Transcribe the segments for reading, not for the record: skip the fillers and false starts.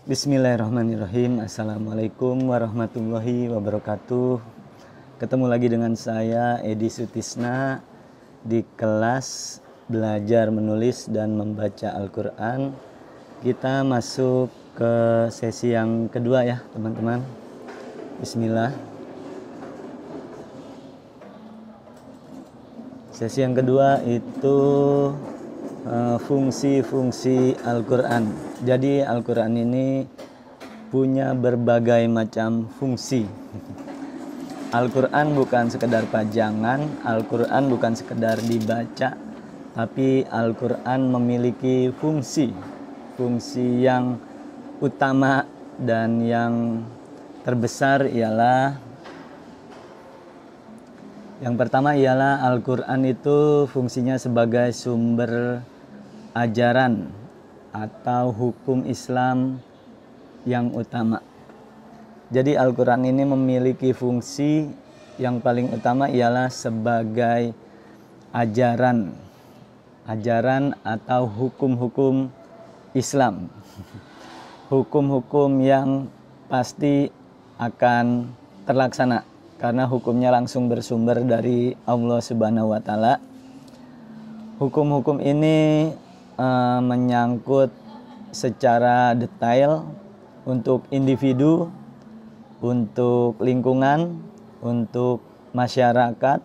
Bismillahirrahmanirrahim. Assalamualaikum warahmatullahi wabarakatuh. Ketemu lagi dengan saya Edi Sutisna di kelas belajar menulis dan membaca Al-Quran. Kita masuk ke sesi yang kedua ya teman-teman. Bismillah. Sesi yang kedua itu fungsi-fungsi Al-Quran. Jadi Al-Quran ini punya berbagai macam fungsi. Al-Quran bukan sekedar pajangan, Al-Quran bukan sekedar dibaca, tapi Al-Quran memiliki fungsi yang utama dan yang terbesar ialah yang pertama ialah Al-Quran itu fungsinya sebagai sumber ajaran atau hukum Islam yang utama. Jadi Al-Quran ini memiliki fungsi yang paling utama ialah sebagai ajaran atau hukum-hukum Islam. Hukum-hukum yang pasti akan terlaksana karena hukumnya langsung bersumber dari Allah Subhanahu wa Ta'ala. Hukum-hukum ini menyangkut secara detail untuk individu, untuk lingkungan, untuk masyarakat,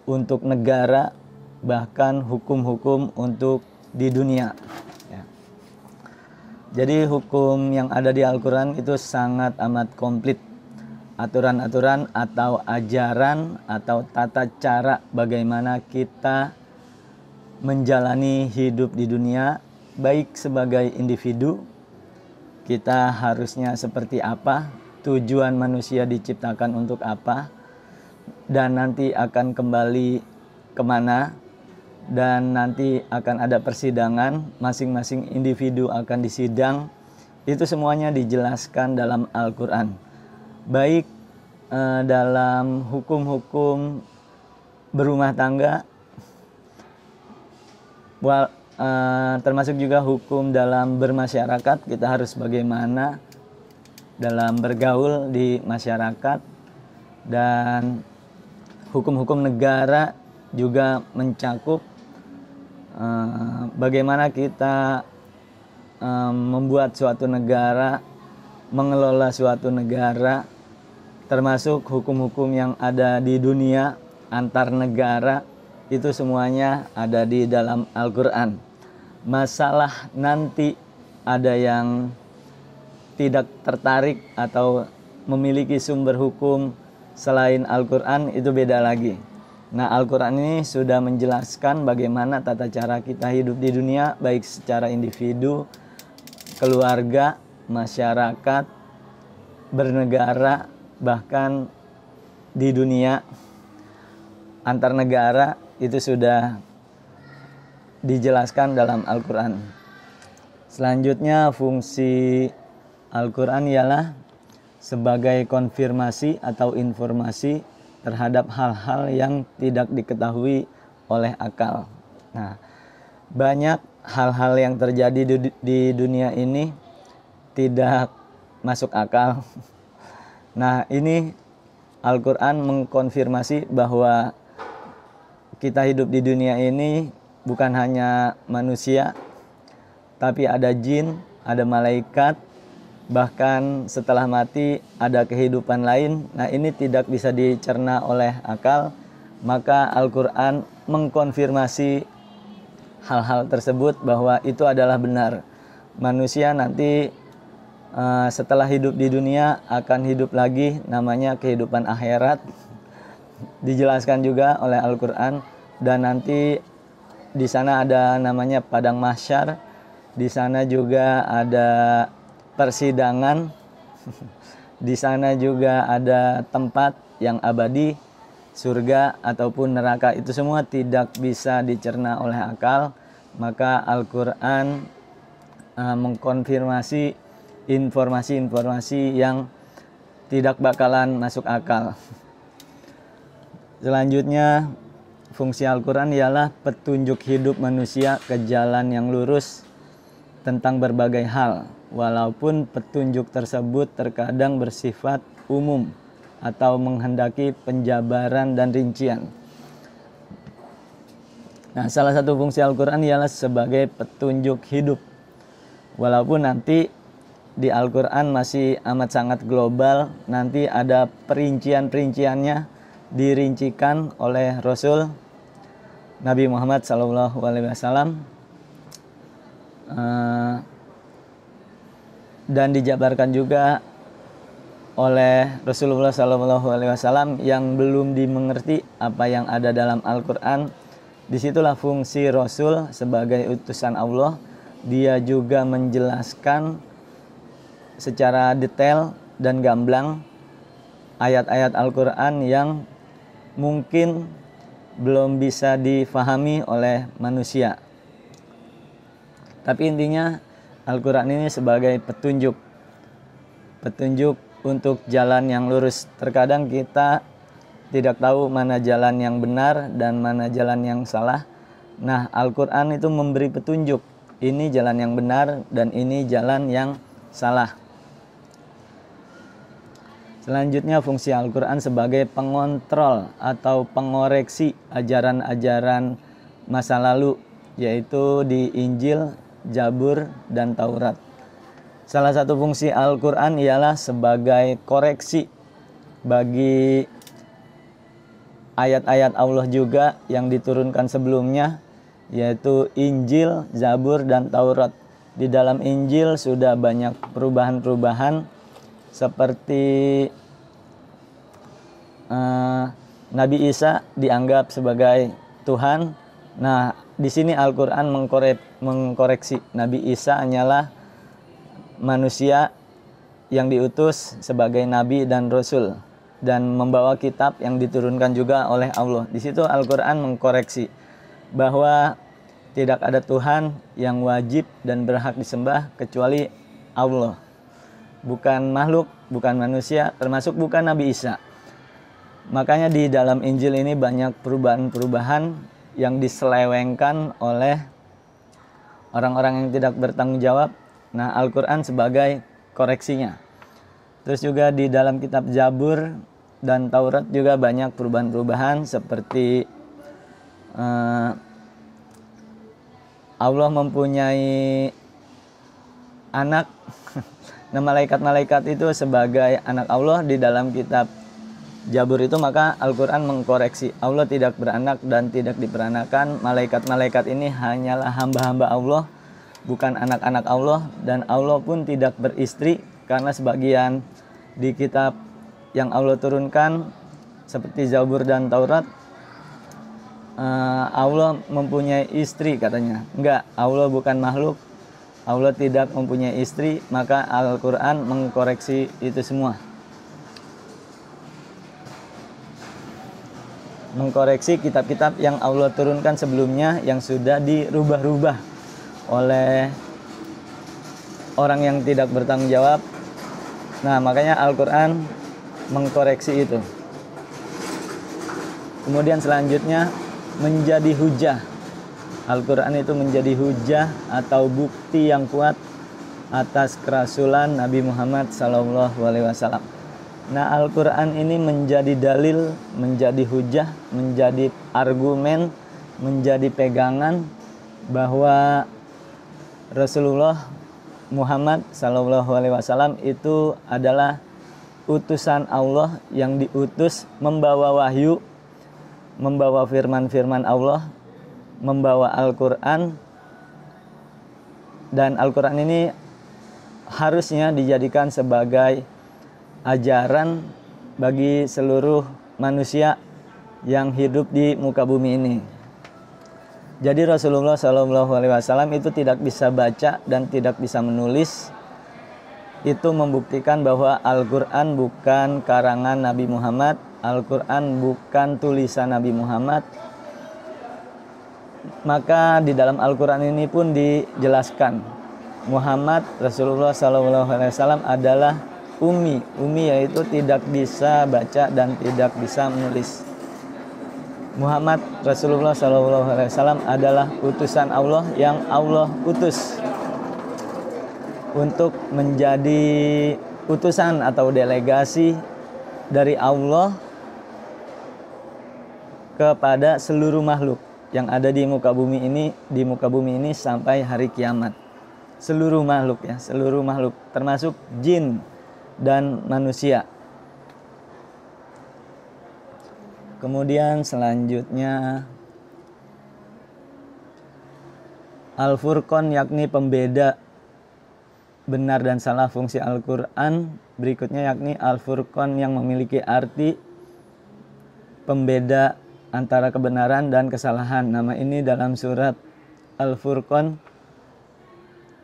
untuk negara, bahkan hukum-hukum untuk di dunia. Ya. Jadi hukum yang ada di Al-Quran itu sangat amat komplit. Aturan-aturan atau ajaran atau tata cara bagaimana kita menjalani hidup di dunia, baik sebagai individu, kita harusnya seperti apa, tujuan manusia diciptakan untuk apa, dan nanti akan kembali kemana, dan nanti akan ada persidangan, masing-masing individu akan disidang. Itu semuanya dijelaskan dalam Al-Quran. Baik dalam hukum-hukum berumah tangga, termasuk juga hukum dalam bermasyarakat, kita harus bagaimana dalam bergaul di masyarakat, dan hukum-hukum negara juga mencakup bagaimana kita membuat suatu negara, mengelola suatu negara, termasuk hukum-hukum yang ada di dunia antar negara. Itu semuanya ada di dalam Al-Quran. Masalah nanti ada yang tidak tertarik atau memiliki sumber hukum selain Al-Quran, itu beda lagi. Nah, Al-Quran ini sudah menjelaskan bagaimana tata cara kita hidup di dunia, baik secara individu, keluarga, masyarakat, bernegara, bahkan di dunia antar negara. Itu sudah dijelaskan dalam Al-Quran. Selanjutnya fungsi Al-Quran ialah sebagai konfirmasi atau informasi terhadap hal-hal yang tidak diketahui oleh akal. Nah, banyak hal-hal yang terjadi di dunia ini tidak masuk akal. Nah, ini Al-Quran mengkonfirmasi bahwa kita hidup di dunia ini bukan hanya manusia, tapi ada jin, ada malaikat, bahkan setelah mati ada kehidupan lain. Nah, ini tidak bisa dicerna oleh akal, maka Al-Quran mengkonfirmasi hal-hal tersebut bahwa itu adalah benar. Manusia nanti setelah hidup di dunia akan hidup lagi, namanya kehidupan akhirat. Dijelaskan juga oleh Al-Quran, dan nanti di sana ada namanya padang mahsyar. Di sana juga ada persidangan. Di sana juga ada tempat yang abadi, surga ataupun neraka. Itu semua tidak bisa dicerna oleh akal, maka Al-Quran mengkonfirmasi informasi-informasi yang tidak bakalan masuk akal. Selanjutnya, fungsi Al-Quran ialah petunjuk hidup manusia ke jalan yang lurus tentang berbagai hal, walaupun petunjuk tersebut terkadang bersifat umum atau menghendaki penjabaran dan rincian. Nah, salah satu fungsi Al-Quran ialah sebagai petunjuk hidup. Walaupun nanti di Al-Quran masih amat sangat global, nanti ada perincian-perinciannya dirincikan oleh Rasul Nabi Muhammad SAW, dan dijabarkan juga oleh Rasulullah SAW yang belum dimengerti apa yang ada dalam Al-Quran. Disitulah fungsi Rasul sebagai utusan Allah. Dia juga menjelaskan secara detail dan gamblang ayat-ayat Al-Quran yang mungkin belum bisa difahami oleh manusia. Tapi intinya Al-Quran ini sebagai petunjuk untuk jalan yang lurus. Terkadang kita tidak tahu mana jalan yang benar dan mana jalan yang salah. Nah, Al-Quran itu memberi petunjuk. Ini jalan yang benar dan ini jalan yang salah. Selanjutnya fungsi Al-Quran sebagai pengontrol atau pengoreksi ajaran-ajaran masa lalu, yaitu di Injil, Zabur, dan Taurat. Salah satu fungsi Al-Quran ialah sebagai koreksi bagi ayat-ayat Allah juga yang diturunkan sebelumnya, yaitu Injil, Zabur, dan Taurat. Di dalam Injil sudah banyak perubahan-perubahan, seperti Nabi Isa dianggap sebagai Tuhan. Nah, di sini Al-Quran mengkoreksi Nabi Isa hanyalah manusia yang diutus sebagai nabi dan rasul dan membawa kitab yang diturunkan juga oleh Allah. Di situ Al-Quran mengkoreksi bahwa tidak ada Tuhan yang wajib dan berhak disembah kecuali Allah. Bukan makhluk, bukan manusia, termasuk bukan Nabi Isa. Makanya di dalam Injil ini banyak perubahan-perubahan yang diselewengkan oleh orang-orang yang tidak bertanggung jawab. Nah, Al-Quran sebagai koreksinya. Terus juga di dalam kitab Zabur dan Taurat juga banyak perubahan-perubahan, seperti Allah mempunyai anak. Nah, malaikat-malaikat itu sebagai anak Allah di dalam kitab Zabur itu, maka Al-Quran mengkoreksi. Allah tidak beranak dan tidak diperanakan. Malaikat-malaikat ini hanyalah hamba-hamba Allah, bukan anak-anak Allah. Dan Allah pun tidak beristri, karena sebagian di kitab yang Allah turunkan seperti Zabur dan Taurat, Allah mempunyai istri katanya. Enggak, Allah bukan makhluk, Allah tidak mempunyai istri. Maka Al-Quran mengkoreksi itu semua, mengkoreksi kitab-kitab yang Allah turunkan sebelumnya yang sudah dirubah-rubah oleh orang yang tidak bertanggung jawab. Nah, makanya Al-Quran mengkoreksi itu. Kemudian selanjutnya menjadi hujah. Al-Quran itu menjadi hujah atau bukti yang kuat atas kerasulan Nabi Muhammad SAW. Nah, Al-Quran ini menjadi dalil, menjadi hujah, menjadi argumen, menjadi pegangan bahwa Rasulullah Muhammad SAW itu adalah utusan Allah yang diutus membawa wahyu, membawa firman-firman Allah, membawa Al-Quran. Dan Al-Quran ini harusnya dijadikan sebagai ajaran bagi seluruh manusia yang hidup di muka bumi ini. Jadi Rasulullah SAW itu tidak bisa baca dan tidak bisa menulis. Itu membuktikan bahwa Al-Quran bukan karangan Nabi Muhammad, Al-Quran bukan tulisan Nabi Muhammad. Maka di dalam Al-Quran ini pun dijelaskan Muhammad Rasulullah SAW adalah ummi. Ummi yaitu tidak bisa baca dan tidak bisa menulis. Muhammad Rasulullah SAW adalah utusan Allah yang Allah utus. untuk menjadi utusan atau delegasi dari Allah kepada seluruh makhluk yang ada di muka bumi ini sampai hari kiamat. Seluruh makhluk ya, seluruh makhluk termasuk jin dan manusia. Kemudian selanjutnya Al-Furqan, yakni pembeda benar dan salah fungsi Al-Quran. Berikutnya yakni Al-Furqan yang memiliki arti pembeda antara kebenaran dan kesalahan. Nama ini dalam surat Al-Furqan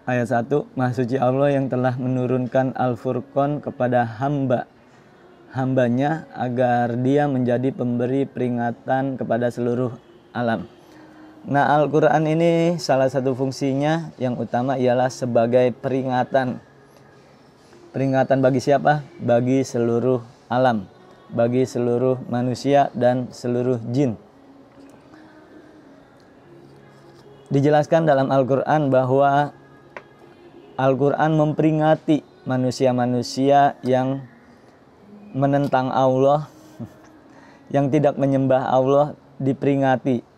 ayat 1. Maha suci Allah yang telah menurunkan Al-Furqan kepada hambanya agar dia menjadi pemberi peringatan kepada seluruh alam. Nah, Al-Quran ini salah satu fungsinya yang utama ialah sebagai peringatan. Peringatan bagi siapa? Bagi seluruh alam, bagi seluruh manusia dan seluruh jin. Dijelaskan dalam Al-Quran bahwa Al-Quran memperingati manusia-manusia yang menentang Allah, yang tidak menyembah Allah, diperingati.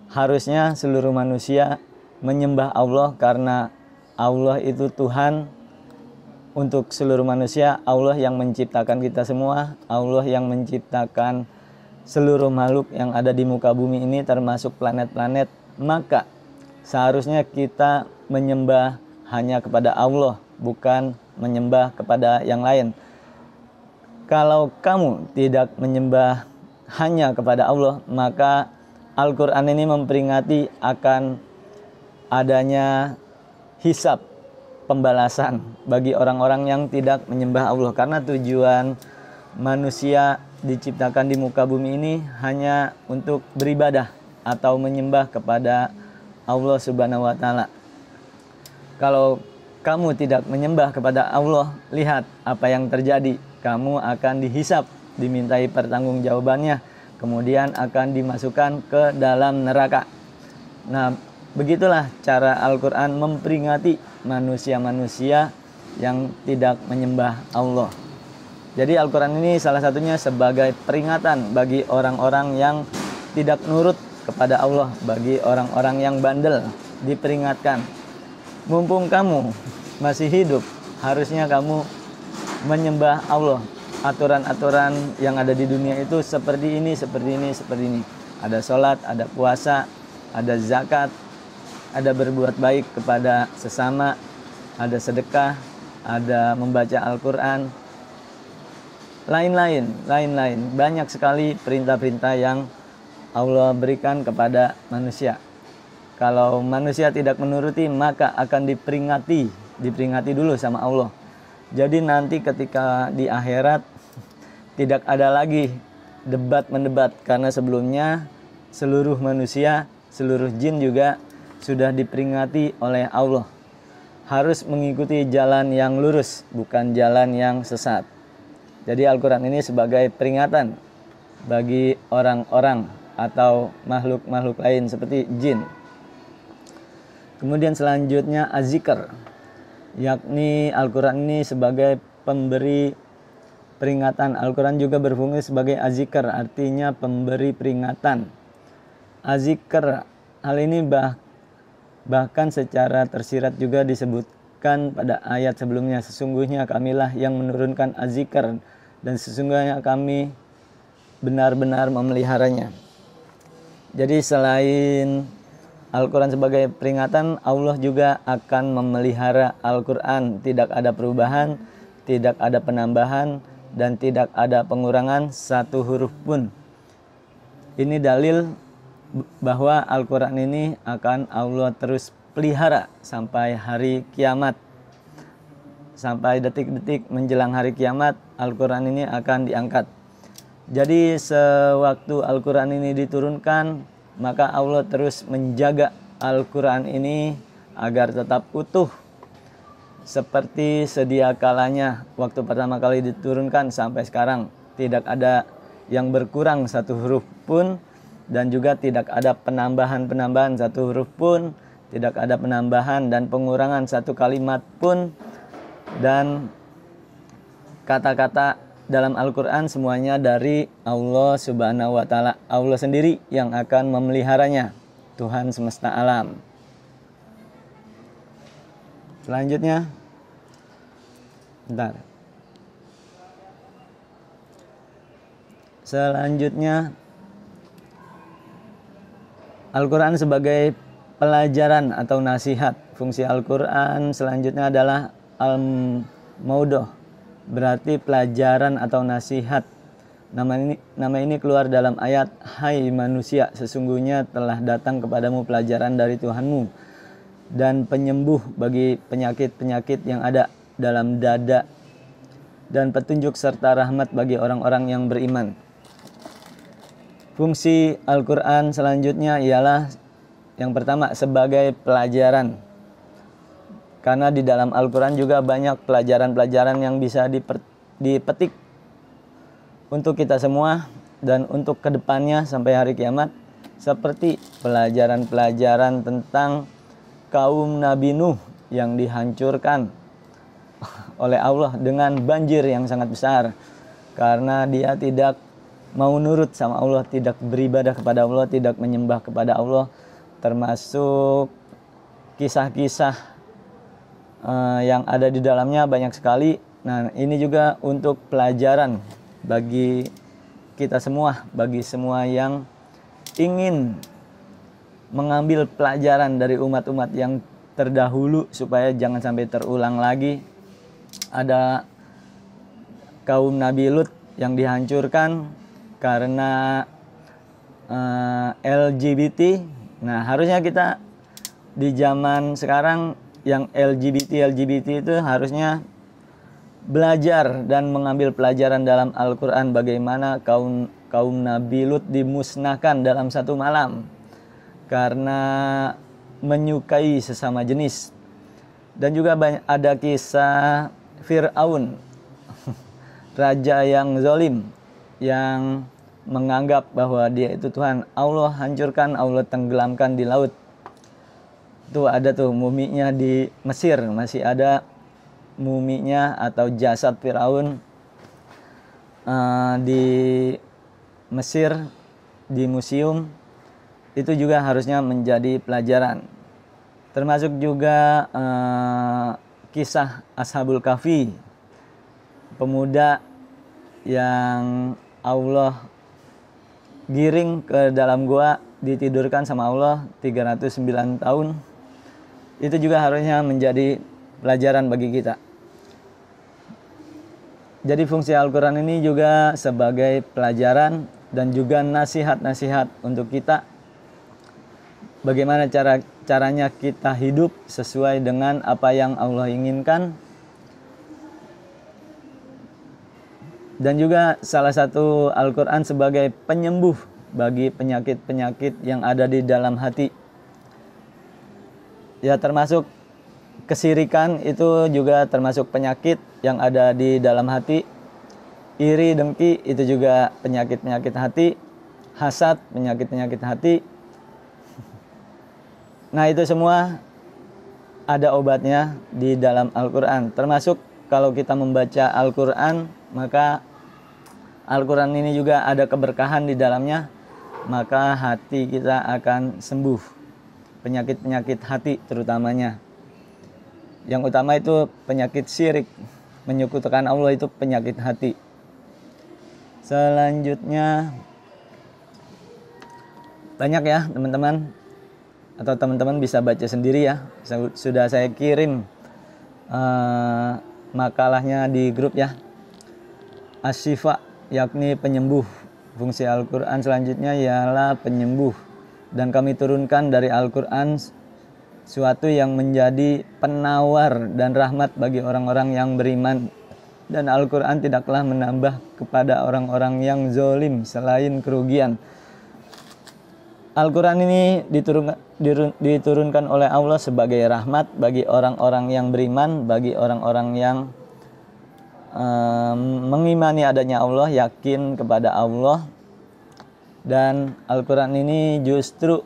Harusnya seluruh manusia menyembah Allah karena Allah itu Tuhan untuk seluruh manusia. Allah yang menciptakan kita semua, Allah yang menciptakan seluruh makhluk yang ada di muka bumi ini termasuk planet-planet. Maka seharusnya kita menyembah hanya kepada Allah, bukan menyembah kepada yang lain. Kalau kamu tidak menyembah hanya kepada Allah, maka Al-Quran ini memperingati akan adanya hisab, pembalasan bagi orang-orang yang tidak menyembah Allah. Karena tujuan manusia diciptakan di muka bumi ini hanya untuk beribadah atau menyembah kepada Allah Subhanahu wa Ta'ala. Kalau kamu tidak menyembah kepada Allah, lihat apa yang terjadi. Kamu akan dihisab, dimintai pertanggungjawabannya, kemudian akan dimasukkan ke dalam neraka. Nah, begitulah cara Al-Quran memperingati manusia-manusia yang tidak menyembah Allah. Jadi Al-Quran ini salah satunya sebagai peringatan bagi orang-orang yang tidak nurut kepada Allah, bagi orang-orang yang bandel, diperingatkan. Mumpung kamu masih hidup, harusnya kamu menyembah Allah. Aturan-aturan yang ada di dunia itu seperti ini, seperti ini, seperti ini. Ada sholat, ada puasa, ada zakat, ada berbuat baik kepada sesama, ada sedekah, ada membaca Al-Quran, lain-lain. Banyak sekali perintah-perintah yang Allah berikan kepada manusia. Kalau manusia tidak menuruti, maka akan diperingati dulu sama Allah. Jadi nanti ketika di akhirat tidak ada lagi debat-mendebat, karena sebelumnya seluruh manusia, seluruh jin juga sudah diperingati oleh Allah. Harus mengikuti jalan yang lurus, bukan jalan yang sesat. Jadi Al-Quran ini sebagai peringatan bagi orang-orang atau makhluk-makhluk lain seperti jin. Kemudian selanjutnya Az-Zikr, yakni Al-Quran ini sebagai pemberi peringatan. Al-Quran juga berfungsi sebagai Az-Zikr, artinya pemberi peringatan. Az-Zikr, hal ini bahkan secara tersirat juga disebutkan pada ayat sebelumnya. Sesungguhnya kamilah yang menurunkan Az-Zikr, dan sesungguhnya kami benar-benar memeliharanya. Jadi selain Al-Quran sebagai peringatan, Allah juga akan memelihara Al-Quran. Tidak ada perubahan, tidak ada penambahan, dan tidak ada pengurangan satu huruf pun. Ini dalil bahwa Al-Quran ini akan Allah terus pelihara sampai hari kiamat. Sampai detik-detik menjelang hari kiamat, Al-Quran ini akan diangkat. Jadi sewaktu Al-Quran ini diturunkan, maka Allah terus menjaga Al-Quran ini agar tetap utuh seperti sedia kalanya waktu pertama kali diturunkan sampai sekarang. Tidak ada yang berkurang satu huruf pun, dan juga tidak ada penambahan satu huruf pun, tidak ada penambahan dan pengurangan satu kalimat pun dan kata-kata dalam Al-Quran semuanya dari Allah Subhanahu wa Ta'ala. Allah sendiri yang akan memeliharanya, Tuhan semesta alam. Selanjutnya, bentar. Selanjutnya, Al-Quran sebagai pelajaran atau nasihat. Fungsi Al-Quran selanjutnya adalah al-maudoh, berarti pelajaran atau nasihat. Nama ini keluar dalam ayat, hai manusia, sesungguhnya telah datang kepadamu pelajaran dari Tuhanmu dan penyembuh bagi penyakit-penyakit yang ada dalam dada dan petunjuk serta rahmat bagi orang-orang yang beriman. Fungsi Al-Quran selanjutnya ialah yang pertama sebagai pelajaran. Karena di dalam Al-Quran juga banyak pelajaran-pelajaran yang bisa dipetik untuk kita semua dan untuk kedepannya sampai hari kiamat. Seperti pelajaran-pelajaran tentang kaum Nabi Nuh yang dihancurkan oleh Allah dengan banjir yang sangat besar. Karena dia tidak mau nurut sama Allah, tidak beribadah kepada Allah, tidak menyembah kepada Allah. Termasuk kisah-kisah yang ada di dalamnya banyak sekali. Nah, ini juga untuk pelajaran bagi kita semua, bagi semua yang ingin mengambil pelajaran dari umat-umat yang terdahulu supaya jangan sampai terulang lagi. Ada kaum Nabi Lut yang dihancurkan karena LGBT. Nah, harusnya kita di zaman sekarang yang LGBT itu harusnya belajar dan mengambil pelajaran dalam Al-Quran bagaimana kaum Nabi Lut dimusnahkan dalam satu malam karena menyukai sesama jenis. Dan juga ada kisah Fir'aun, raja yang zalim, yang menganggap bahwa dia itu Tuhan. Allah hancurkan, Allah tenggelamkan di laut. Tuh ada tuh muminya di Mesir, masih ada muminya atau jasad Firaun di Mesir di museum. Itu juga harusnya menjadi pelajaran. Termasuk juga kisah Ashabul Kahfi, pemuda yang Allah giring ke dalam gua, ditidurkan sama Allah 309 tahun. Itu juga harusnya menjadi pelajaran bagi kita. Jadi fungsi Al-Quran ini juga sebagai pelajaran dan juga nasihat-nasihat untuk kita. Bagaimana caranya kita hidup sesuai dengan apa yang Allah inginkan. Dan juga salah satu Al-Quran sebagai penyembuh bagi penyakit-penyakit yang ada di dalam hati. Ya, termasuk kesirikan itu juga termasuk penyakit yang ada di dalam hati. Iri, dengki itu juga penyakit-penyakit hati. Hasad, penyakit-penyakit hati. Nah, itu semua ada obatnya di dalam Al-Quran. Termasuk kalau kita membaca Al-Quran, maka Al-Quran ini juga ada keberkahan di dalamnya. Maka hati kita akan sembuh. Penyakit-penyakit hati terutamanya. Yang utama itu penyakit syirik, menyekutukan Allah, itu penyakit hati. Selanjutnya banyak ya teman-teman, atau teman-teman bisa baca sendiri ya. Sudah saya kirim makalahnya di grup ya. Asy-Syifa, yakni penyembuh. Fungsi Al-Quran selanjutnya ialah penyembuh. Dan kami turunkan dari Al-Quran suatu yang menjadi penawar dan rahmat bagi orang-orang yang beriman. Dan Al-Quran tidaklah menambah kepada orang-orang yang zalim selain kerugian. Al-Quran ini diturunkan oleh Allah sebagai rahmat bagi orang-orang yang beriman, bagi orang-orang yang mengimani adanya Allah, yakin kepada Allah. Dan Al-Quran ini justru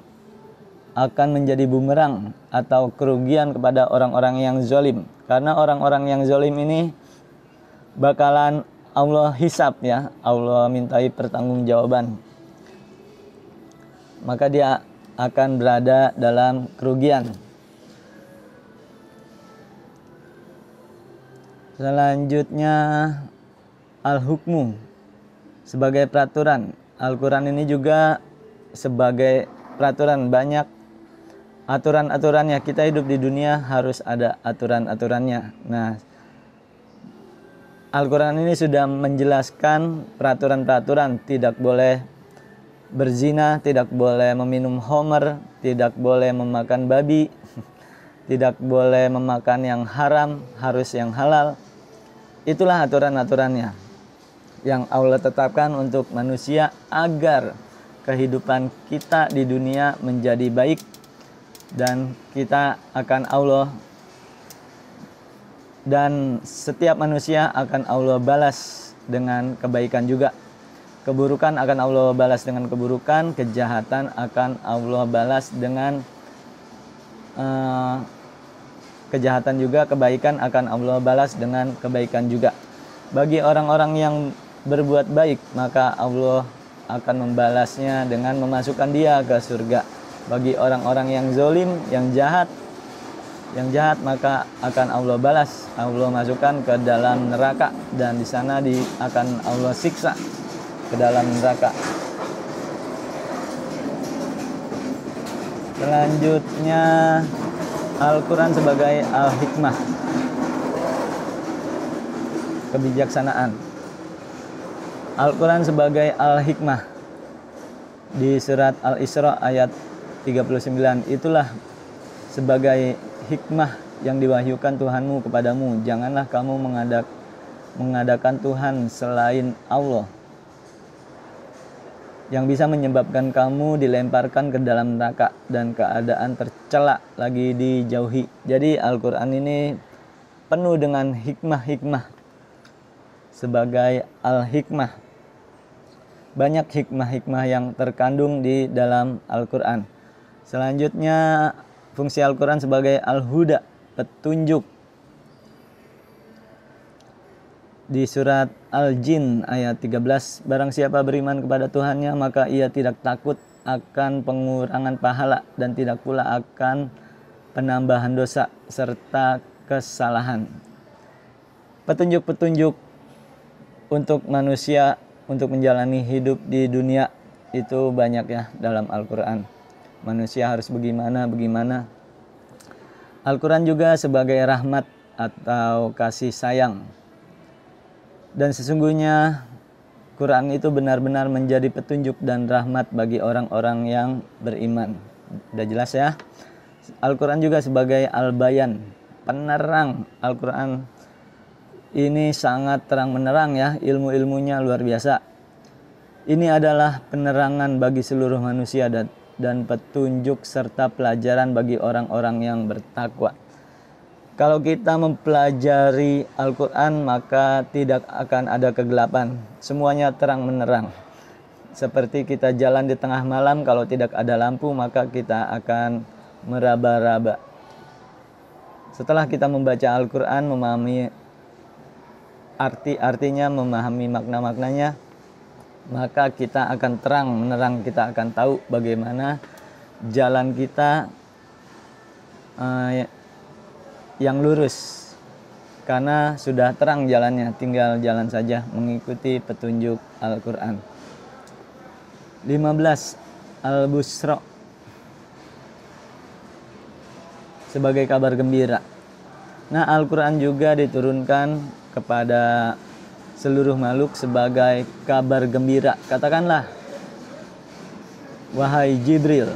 akan menjadi bumerang atau kerugian kepada orang-orang yang zalim. Karena orang-orang yang zalim ini bakalan Allah hisab ya, Allah mintai pertanggungjawaban. Maka dia akan berada dalam kerugian. Selanjutnya al-hukmu sebagai peraturan. Al-Quran ini juga sebagai peraturan, banyak aturan-aturannya. Kita hidup di dunia harus ada aturan-aturannya. Nah, Al-Quran ini sudah menjelaskan peraturan-peraturan. Tidak boleh berzina, tidak boleh meminum khamr, tidak boleh memakan babi, tidak boleh memakan yang haram, harus yang halal. Itulah aturan-aturannya yang Allah tetapkan untuk manusia agar kehidupan kita di dunia menjadi baik dan kita akan Allah, dan setiap manusia akan Allah balas dengan kebaikan juga. Keburukan akan Allah balas dengan keburukan, kejahatan akan Allah balas dengan kejahatan juga, kebaikan akan Allah balas dengan kebaikan juga. Bagi orang-orang yang berbuat baik, maka Allah akan membalasnya dengan memasukkan dia ke surga. Bagi orang-orang yang zalim, yang jahat, maka akan Allah balas, Allah masukkan ke dalam neraka, dan di sana akan Allah siksa ke dalam neraka. Selanjutnya Al-Quran sebagai al-hikmah, kebijaksanaan. Al-Quran sebagai al-hikmah di surat Al-Isra ayat 39. Itulah sebagai hikmah yang diwahyukan Tuhanmu kepadamu. Janganlah kamu mengadakan Tuhan selain Allah, yang bisa menyebabkan kamu dilemparkan ke dalam neraka dan keadaan tercela lagi dijauhi. Jadi Al-Quran ini penuh dengan hikmah-hikmah sebagai al-hikmah. Banyak hikmah-hikmah yang terkandung di dalam Al-Quran. Selanjutnya fungsi Al-Quran sebagai al-huda, petunjuk. Di surat Al-Jin ayat 13, barang siapa beriman kepada Tuhannya, maka ia tidak takut akan pengurangan pahala dan tidak pula akan penambahan dosa serta kesalahan. Petunjuk-petunjuk untuk manusia untuk menjalani hidup di dunia itu banyak ya dalam Al-Quran. Manusia harus bagaimana. Al-Quran juga sebagai rahmat atau kasih sayang. Dan sesungguhnya Quran itu benar-benar menjadi petunjuk dan rahmat bagi orang-orang yang beriman. Udah jelas ya. Al-Quran juga sebagai al-bayan, penerang. Al-Quran ini sangat terang menerang ya, ilmu-ilmunya luar biasa. Ini adalah penerangan bagi seluruh manusia dan petunjuk serta pelajaran bagi orang-orang yang bertakwa. Kalau kita mempelajari Al-Quran, maka tidak akan ada kegelapan. Semuanya terang menerang. Seperti kita jalan di tengah malam, kalau tidak ada lampu, maka kita akan meraba-raba. Setelah kita membaca Al-Quran, memahami arti-artinya, memahami makna-maknanya, maka kita akan terang menerang. Kita akan tahu bagaimana jalan kita yang lurus, karena sudah terang jalannya, tinggal jalan saja mengikuti petunjuk Al-Quran. 15. Al-Busra sebagai kabar gembira. Nah, Al-Quran juga diturunkan kepada seluruh makhluk sebagai kabar gembira. Katakanlah, wahai Jibril,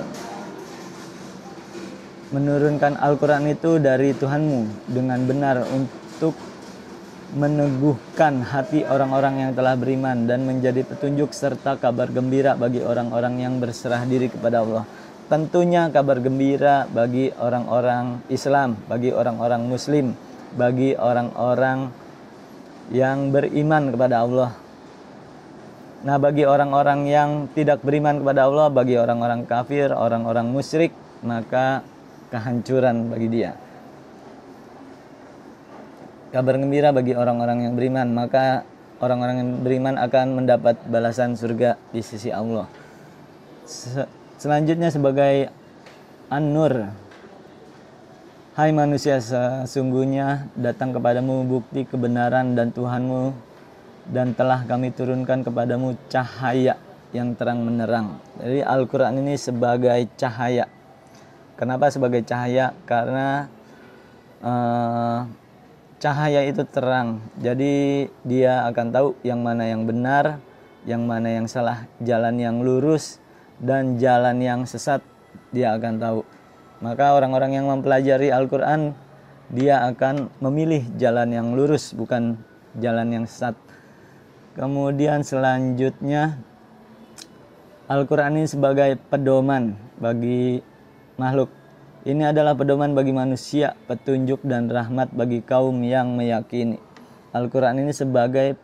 menurunkan Al-Quran itu dari Tuhanmu dengan benar untuk meneguhkan hati orang-orang yang telah beriman dan menjadi petunjuk serta kabar gembira bagi orang-orang yang berserah diri kepada Allah. Tentunya kabar gembira bagi orang-orang Islam, bagi orang-orang Muslim, bagi orang-orang yang beriman kepada Allah. Nah, bagi orang-orang yang tidak beriman kepada Allah, bagi orang-orang kafir, orang-orang musyrik, maka kehancuran bagi dia. Kabar gembira bagi orang-orang yang beriman, maka orang-orang yang beriman akan mendapat balasan surga di sisi Allah. Selanjutnya sebagai An-Nur. Hai manusia, sesungguhnya datang kepadamu bukti kebenaran dan Tuhanmu, dan telah kami turunkan kepadamu cahaya yang terang menerang. Jadi Al-Quran ini sebagai cahaya. Kenapa sebagai cahaya? Karena cahaya itu terang. Jadi dia akan tahu yang mana yang benar, yang mana yang salah, jalan yang lurus dan jalan yang sesat dia akan tahu. Maka orang-orang yang mempelajari Al-Quran, dia akan memilih jalan yang lurus, bukan jalan yang sesat. Kemudian selanjutnya Al-Quran ini sebagai pedoman bagi makhluk. Ini adalah pedoman bagi manusia, petunjuk dan rahmat bagi kaum yang meyakini. Al-Quran ini sebagai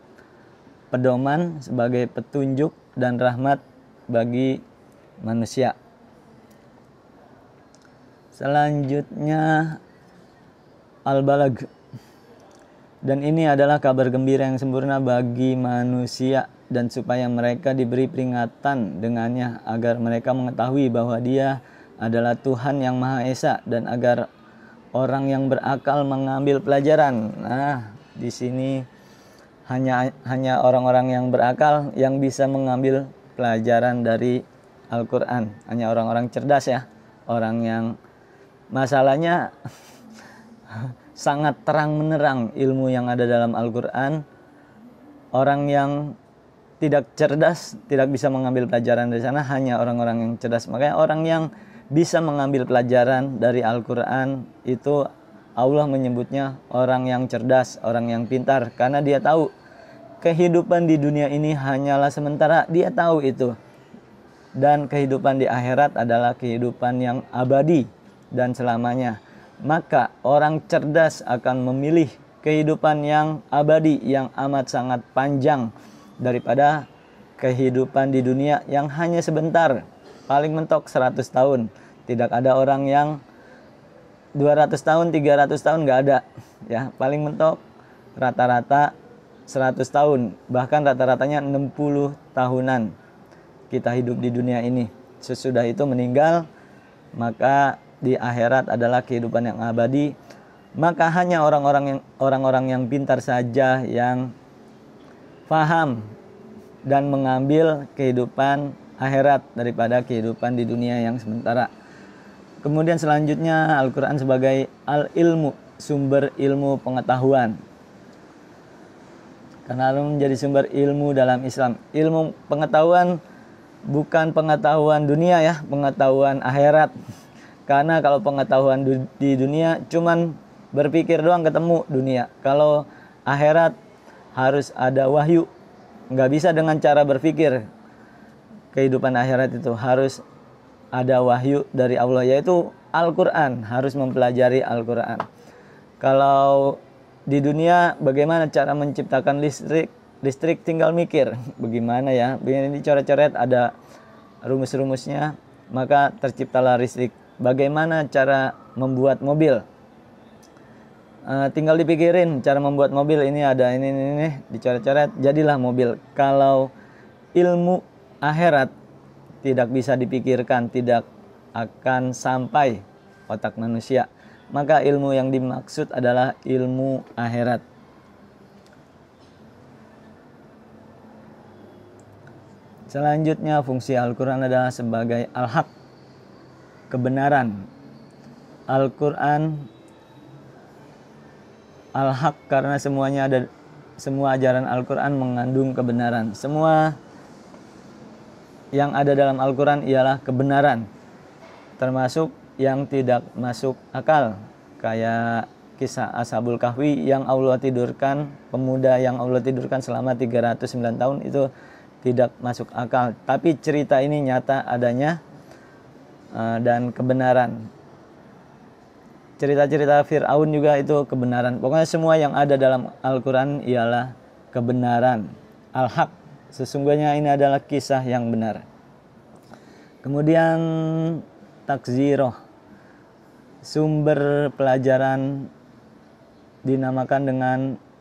pedoman, sebagai petunjuk dan rahmat bagi manusia. Selanjutnya Al-Balag. Dan ini adalah kabar gembira yang sempurna bagi manusia, dan supaya mereka diberi peringatan dengannya, agar mereka mengetahui bahwa Dia adalah Tuhan yang Maha Esa, dan agar orang yang berakal mengambil pelajaran. Nah, di sini hanya orang-orang yang berakal yang bisa mengambil pelajaran dari Al-Quran. Hanya orang-orang cerdas ya, orang yang masalahnya sangat terang menerang ilmu yang ada dalam Al-Quran. Orang yang tidak cerdas tidak bisa mengambil pelajaran dari sana, hanya orang-orang yang cerdas. Makanya orang yang bisa mengambil pelajaran dari Al-Quran itu Allah menyebutnya orang yang cerdas, orang yang pintar, karena dia tahu kehidupan di dunia ini hanyalah sementara. Dia tahu itu, dan kehidupan di akhirat adalah kehidupan yang abadi dan selamanya. Maka orang cerdas akan memilih kehidupan yang abadi, yang amat sangat panjang, daripada kehidupan di dunia yang hanya sebentar, paling mentok 100 tahun. Tidak ada orang yang 200 tahun, 300 tahun, nggak ada ya. Paling mentok rata-rata 100 tahun, bahkan rata-ratanya 60 tahunan kita hidup di dunia ini. Sesudah itu meninggal, maka di akhirat adalah kehidupan yang abadi. Maka hanya orang-orang yang pintar saja yang faham dan mengambil kehidupan akhirat daripada kehidupan di dunia yang sementara. Kemudian selanjutnya Al-Quran sebagai al-ilmu, sumber ilmu pengetahuan. Karena menjadi sumber ilmu dalam Islam. Ilmu pengetahuan bukan pengetahuan dunia ya, pengetahuan akhirat. Karena kalau pengetahuan di dunia cuman berpikir doang ketemu dunia. Kalau akhirat harus ada wahyu. Nggak bisa dengan cara berpikir. Kehidupan akhirat itu harus ada wahyu dari Allah, yaitu Al-Quran. Harus mempelajari Al-Quran. Kalau di dunia bagaimana cara menciptakan listrik tinggal mikir. Bagaimana ya, begini dicoret-coret ada rumus-rumusnya, maka terciptalah listrik. Bagaimana cara membuat mobil, tinggal dipikirin cara membuat mobil, ini ada ini dicoret-coret jadilah mobil. Kalau ilmu akhirat tidak bisa dipikirkan, tidak akan sampai otak manusia. Maka ilmu yang dimaksud adalah ilmu akhirat. Selanjutnya fungsi Al-Quran adalah sebagai al-haq, kebenaran. Al-Quran al-haq karena semua ajaran Al-Quran mengandung kebenaran. Semua yang ada dalam Al-Quran ialah kebenaran, termasuk yang tidak masuk akal, kayak kisah Ashabul Kahfi yang Allah tidurkan, pemuda yang Allah tidurkan selama 309 tahun, itu tidak masuk akal. Tapi cerita ini nyata adanya dan kebenaran. Cerita-cerita Fir'aun juga itu kebenaran. Pokoknya semua yang ada dalam Al-Quran ialah kebenaran. Al-haq, sesungguhnya ini adalah kisah yang benar. Kemudian takziroh, sumber pelajaran dinamakan dengan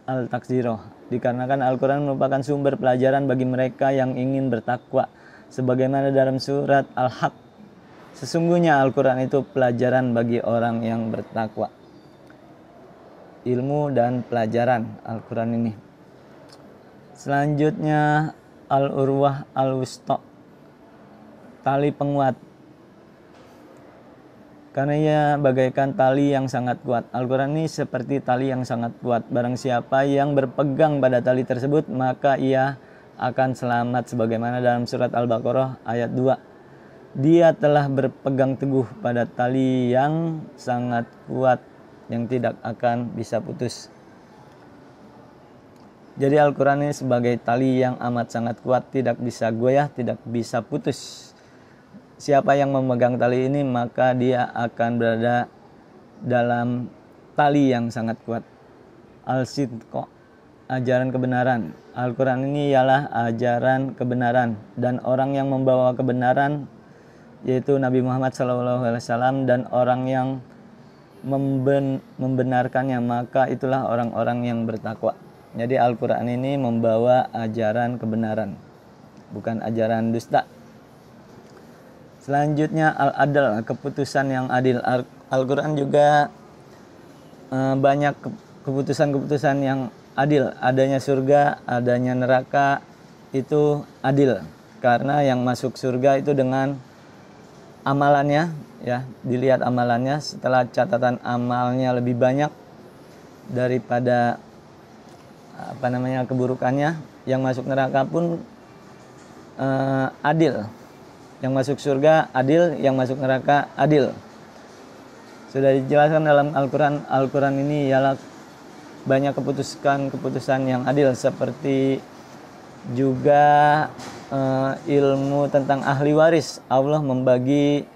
al-takziroh, dikarenakan Al-Quran merupakan sumber pelajaran bagi mereka yang ingin bertakwa, sebagaimana dalam surat Al-Haq, sesungguhnya Al-Quran itu pelajaran bagi orang yang bertakwa. Ilmu dan pelajaran Al-Quran ini. Selanjutnya al-urwah al-wusta, tali penguat, karena ia bagaikan tali yang sangat kuat. Al-Quran ini seperti tali yang sangat kuat. Barang siapa yang berpegang pada tali tersebut, maka ia akan selamat, sebagaimana dalam surat Al-Baqarah ayat 2. Dia telah berpegang teguh pada tali yang sangat kuat, yang tidak akan bisa putus. Jadi Al-Quran ini sebagai tali yang amat sangat kuat, tidak bisa goyah, tidak bisa putus. Siapa yang memegang tali ini, maka dia akan berada dalam tali yang sangat kuat. Al-sidqa, ajaran kebenaran. Al-Quran ini ialah ajaran kebenaran, dan orang yang membawa kebenaran yaitu Nabi Muhammad SAW, dan orang yang membenarkannya, maka itulah orang-orang yang bertakwa. Jadi Al-Quran ini membawa ajaran kebenaran, bukan ajaran dusta. Selanjutnya al-adl, keputusan yang adil. Al-Quran juga banyak keputusan-keputusan yang adil. Adanya surga, adanya neraka, itu adil. Karena yang masuk surga itu dengan amalannya, ya, dilihat amalannya. Setelah catatan amalnya lebih banyak daripada keburukannya. Yang masuk neraka pun adil. Yang masuk surga adil, yang masuk neraka adil. Sudah dijelaskan dalam Al-Quran. Al-Quran ini ialah banyak keputusan yang adil, seperti juga ilmu tentang ahli waris. Allah membagi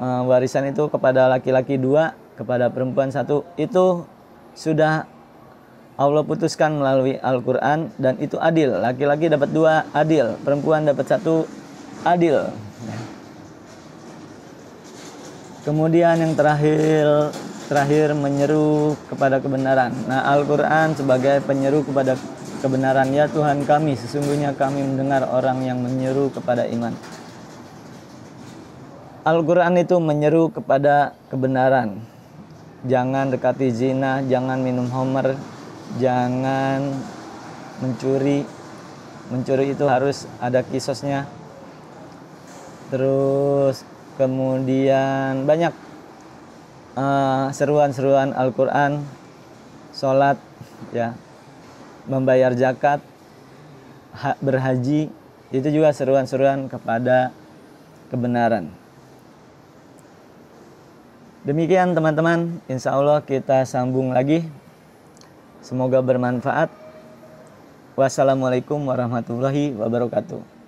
warisan itu kepada laki-laki 2, kepada perempuan 1. Itu sudah Allah putuskan melalui Al-Quran, dan itu adil. Laki-laki dapat 2, adil. Perempuan dapat 1, adil. Kemudian yang terakhir menyeru kepada kebenaran. Nah, Al-Quran sebagai penyeru kepada kebenaran. Ya Tuhan kami, sesungguhnya kami mendengar orang yang menyeru kepada iman. Al-Quran itu menyeru kepada kebenaran. Jangan dekati zina, jangan minum khamr, jangan mencuri. Mencuri itu harus ada qisasnya. Terus kemudian banyak seruan-seruan Al-Quran, sholat, ya, membayar zakat, berhaji, itu juga seruan-seruan kepada kebenaran. Demikian teman-teman, insya Allah kita sambung lagi. Semoga bermanfaat. Wassalamualaikum warahmatullahi wabarakatuh.